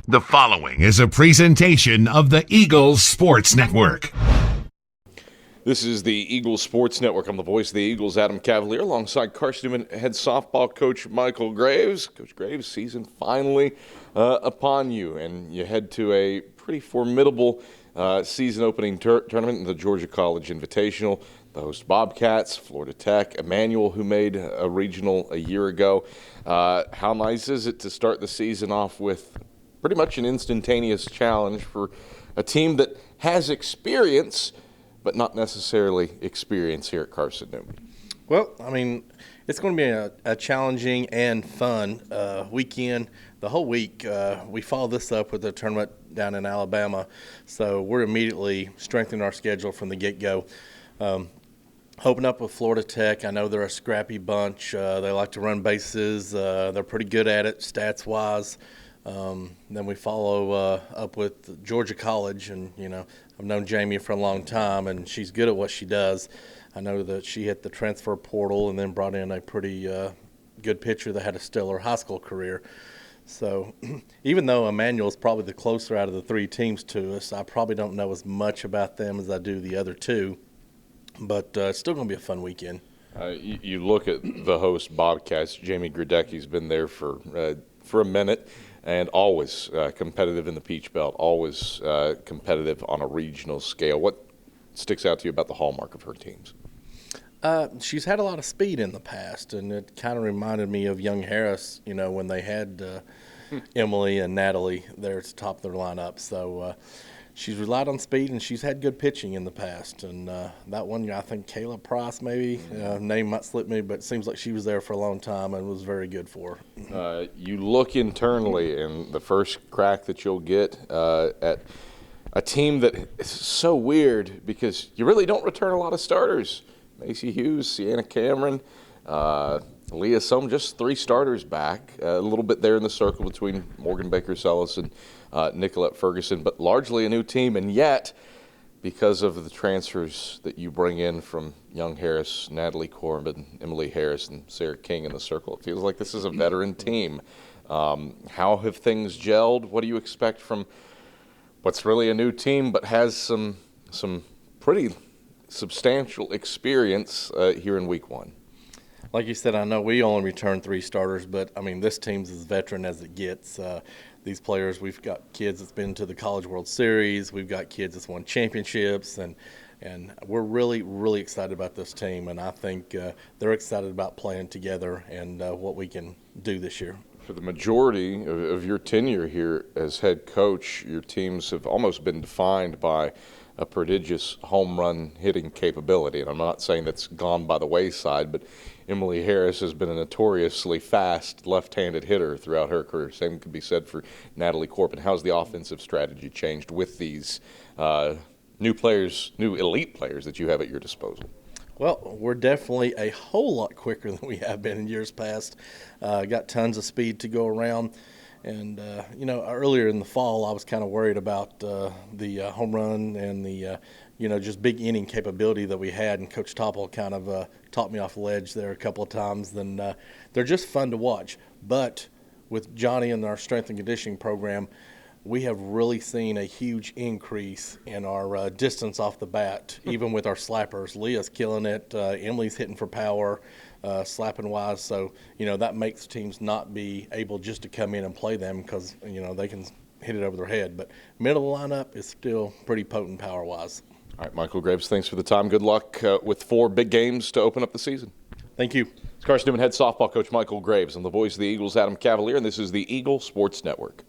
The following is a presentation of the Eagles Sports Network. This is the Eagles Sports Network. I'm the voice of the Eagles, Adam Cavalier, alongside Carson-Newman head softball coach Michael Graves. Coach Graves, season finally upon you, and you head to a pretty formidable season-opening tournament in the Georgia College Invitational. The host Bobcats, Florida Tech, Emmanuel, who made a regional a year ago. How nice is it to start the season off with pretty much an instantaneous challenge for a team that has experience, but not necessarily experience here at Carson-Newman? Well, I mean, it's going to be a challenging and fun weekend. The whole week, we follow this up with a tournament down in Alabama, so we're immediately strengthening our schedule from the get-go. Hoping up with Florida Tech. I know they're a scrappy bunch. They like to run bases. They're pretty good at it stats-wise. Then we follow up with Georgia College, and I've known Jamie for a long time, and she's good at what she does. I know that she hit the transfer portal and then brought in a pretty good pitcher that had a stellar high school career. So even though Emmanuel's probably the closer out of the three teams to us, I probably don't know as much about them as I do the other two. But it's still going to be a fun weekend. You look at the host Bobcats. Jamie Gradecki's been there for a minute. And always competitive in the Peach Belt, always competitive on a regional scale. What sticks out to you about the hallmark of her teams? She's had a lot of speed in the past, and it kind of reminded me of Young Harris, when they had Emily and Natalie there at the top of their lineup. So she's relied on speed, and she's had good pitching in the past. And that one, I think Kayla Price maybe, name might slip me, but it seems like she was there for a long time and was very good for her. You look internally, and the first crack that you'll get at a team that is so weird because you really don't return a lot of starters. Macy Hughes, Sienna Cameron, Leah Sohm, just three starters back. A little bit there in the circle between Morgan Baker-Sellis and Nicolette Ferguson, but largely a new team. And yet, because of the transfers that you bring in from Young Harris, Natalie Corbin, Emily Harris, and Sarah King in the circle, it feels like this is a veteran team. How have things gelled? What do you expect from what's really a new team but has some pretty substantial experience here in week one? Like you said, I know we only returned three starters, but, this team's as veteran as it gets. These players, we've got kids that's been to the College World Series. We've got kids that's won championships, and we're really, really excited about this team, and I think they're excited about playing together and what we can do this year. For the majority of your tenure here as head coach, your teams have almost been defined by a prodigious home run hitting capability. And I'm not saying that's gone by the wayside, but Emily Harris has been a notoriously fast left-handed hitter throughout her career. Same could be said for Natalie Corbin. How's the offensive strategy changed with these new players, new elite players that you have at your disposal? Well, we're definitely a whole lot quicker than we have been in years past. Got tons of speed to go around. And, earlier in the fall, I was kind of worried about the home run and the, just big inning capability that we had. And Coach Topple kind of taught me off the ledge there a couple of times. And they're just fun to watch. But with Johnny and our strength and conditioning program, we have really seen a huge increase in our distance off the bat, even with our slappers. Leah's killing it. Emily's hitting for power, slapping wise. So, that makes teams not be able just to come in and play them because, they can hit it over their head. But middle of the lineup is still pretty potent power wise. All right, Michael Graves, thanks for the time. Good luck with 4 big games to open up the season. Thank you. It's Carson-Newman head softball coach Michael Graves. I'm the voice of the Eagles, Adam Cavalier, and this is the Eagle Sports Network.